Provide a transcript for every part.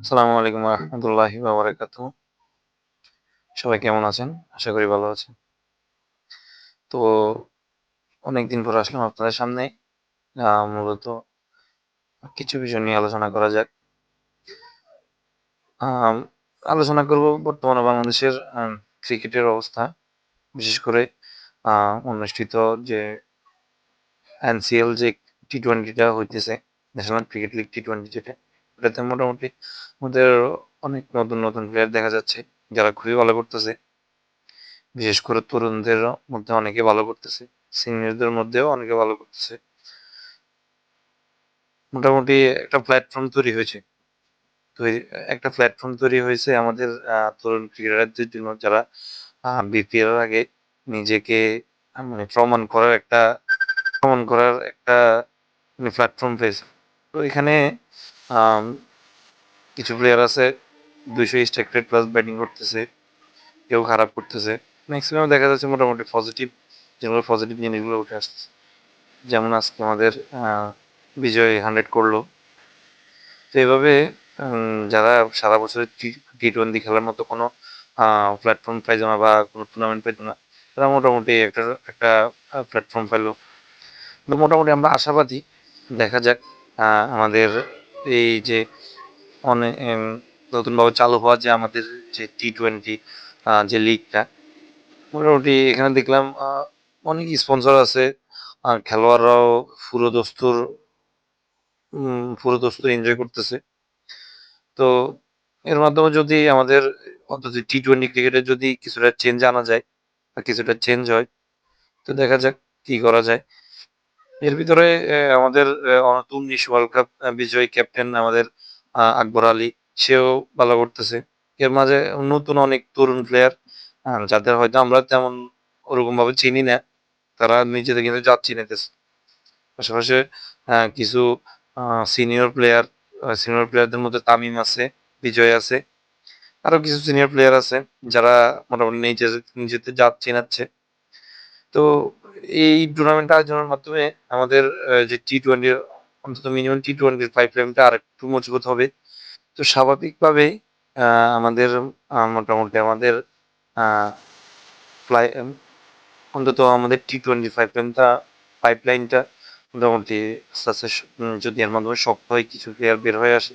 আসসালামু আলাইকুম রহমতুল্লাহি ওয়া বারাকাতুহু। সবাই কেমন আছেন? আশা করি ভালো আছেন। তো অনেকদিন পর আসলাম আপনাদের সামনে। মূলত কিছু বিষয় নিয়ে আলোচনা করা যাক। আম আলোচনা করব বর্তমানে বাংলাদেশের ক্রিকেটের অবস্থা। বিশেষ করে আ অনুষ্ঠিত যে এনসিএল যে টি-টোয়েন্টিটা হইতেছে, ন্যাশনাল ক্রিকেট লিগ টি-টোয়েন্টি যেটা, ওটাতে মোটামুটি আমাদের অনেক নতুন প্লেয়ার দেখা যাচ্ছে, যারা খুবই ভালো করতেছে। বিশেষ করে তরুণদের মধ্যে অনেকে ভালো করতেছে, সিনিয়রদের মধ্যেও অনেকে ভালো করতেছে। মোটামুটি একটা প্ল্যাটফর্ম তৈরি হয়েছে। তৈরি একটা প্ল্যাটফর্ম তৈরি হয়েছে আমাদের তরুণ ক্রিকেটারদের জন্য, যারা বিপিএল এর আগে নিজেকে মানে প্রমাণ করার একটা মানে প্ল্যাটফর্ম পেয়েছে। তো এখানে আম কিছু প্লেয়ার আছে ২০০ স্ট্রাইক রেট প্লাস ব্যাটিং করতেছে, কেউ খারাপ করতেছে। ম্যাক্সিমাম দেখা যাচ্ছে মোটামুটি পজিটিভ জিনিসগুলো উঠে আসতেছে। যেমন আজকে আমাদের বিজয় 100 করলো। তো এভাবে যারা সারা বছর টি-টোয়েন্টি খেলার মতো কোনো প্ল্যাটফর্ম পাইতো না বা কোনো টুর্নামেন্ট পাইতো না, তারা মোটামুটি একটা একটা প্ল্যাটফর্ম পাইলো। তো মোটামুটি আমরা আশাবাদী, দেখা যাক আমাদের এই যে অনেক নতুনভাবে চালু হওয়া যে আমাদের যে টি-টোয়েন্টি যে লিগটা, মোটামুটি এখানে দেখলাম অনেক স্পন্সর আছে, খেলোয়াড়রাও পুরো দস্তুর পুরো দস্তুর এনজয় করতেছে। তো এর মাধ্যমে যদি আমাদের অন্তত টি-টোয়েন্টি ক্রিকেটে যদি কিছুটা চেঞ্জ আনা যায় বা কিছুটা চেঞ্জ হয়, তো দেখা যাক কি করা যায়। এর ভিতরে আমাদের অনূর্ধ্ব-19 ওয়ার্ল্ড কাপ বিজয়ী ক্যাপ্টেন আমাদের আকবর আলী, সেও ভালো করতেছে। এর মাঝে নতুন অনেক তরুণ প্লেয়ার যাদের হয়তো আমরা তেমন ওরকমভাবে চিনি না, তারা নিজেদের কিন্তু জাত চিনাইতেছে। পাশাপাশি কিছু সিনিয়র প্লেয়ারদের মধ্যে তামিম আছে, বিজয় আছে, আরো কিছু সিনিয়র প্লেয়ার আছে যারা মোটামুটি নিজেদের জাত চেনাচ্ছে। তো এই টুর্নামেন্ট আয়োজনের মাধ্যমে আমাদের যে টি-টোয়েন্টি, অন্তত মিনিমাম টি-টোয়েন্টির পাইপলাইনটা আরেকটু মজবুত হবে। তো স্বাভাবিকভাবেই আমাদের মোটামুটি আমাদের আ প্লাই অন্তত আমাদের টি-টোয়েন্টি পাইপলাইনটা মোটামুটি আস্তে, আস্তে যদি এর মাধ্যমে শক্ত হয়, কিছু প্লেয়ার বের হয়ে আসে,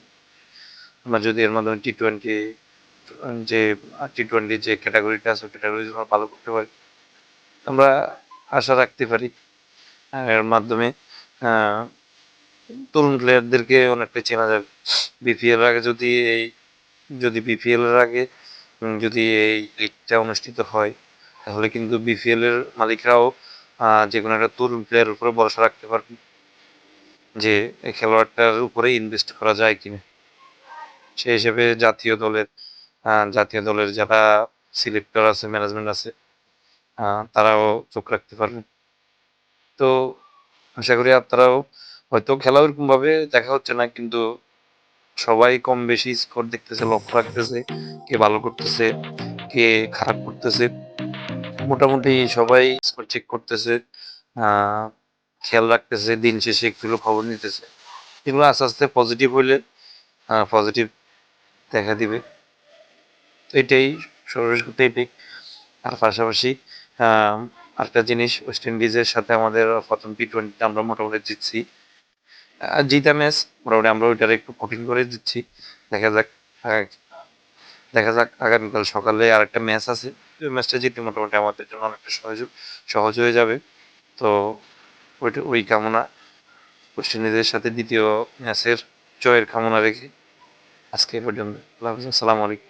আমরা যদি এর মাধ্যমে যে টি-টোয়েন্টি যে ক্যাটেগরিটা আছে, ওই ক্যাটেগরি আমরা ভালো করতে পারি, আমরা আশা রাখতে পারি এর মাধ্যমে আ তরুণ প্লেয়ারদেরকে অনেকটা চেনা যাবে। বিপিএল এর আগে যদি যদি এই লিগটা অনুষ্ঠিত হয়, তাহলে কিন্তু বিপিএল এর মালিকরাও যেকোনো একটা তরুণ প্লেয়ারের উপরে ভরসা রাখতে পারবে যে এই খেলোয়াড়টার উপরে ইনভেস্ট করা যায় কিনা। সেই হিসেবে জাতীয় দলের যারা সিলেক্টর আছে, ম্যানেজমেন্ট আছে, তারাও চোখ রাখতে পারবে। তো আশা করি আপনারাও, হয়তো খেলা ওরকমভাবে দেখা হচ্ছে না, কিন্তু সবাই কম বেশি স্কোর দেখতেছে, লক্ষ্য রাখতেছে, কে ভালো করতেছে, কে খারাপ করতেছে। মোটামুটি সবাই স্কোর চেক করতেছে, আহ খেয়াল রাখতেছে, দিন শেষে একটু হলেও খবর নিতেছে। এগুলো আস্তে আস্তে পজিটিভ হইলে পজিটিভ দেখা দিবে। তো এটাই, সর্বশেষ কথা এটাই। আর পাশাপাশি আরেকটা জিনিস, ওয়েস্ট ইন্ডিজের সাথে আমাদের প্রথম টি-টোয়েন্টিতে আমরা মোটামুটি জিতছি। জিতা ম্যাচ, মোটামুটি আমরা ওইটার একটু কঠিন করে দিচ্ছি। দেখা যাক আহ, দেখা যাক আগামীকাল সকালে আরেকটা ম্যাচ আছে। ওই ম্যাচটা জিতলে মোটামুটি আমাদের জন্য অনেকটা সহজ হয়ে যাবে। তো ওই কামনা, ওয়েস্ট ইন্ডিজের সাথে দ্বিতীয় ম্যাচের জয়ের কামনা রেখে আজকে এ পর্যন্ত। আল্লাহ হাফেজ, আসসালামু আলাইকুম।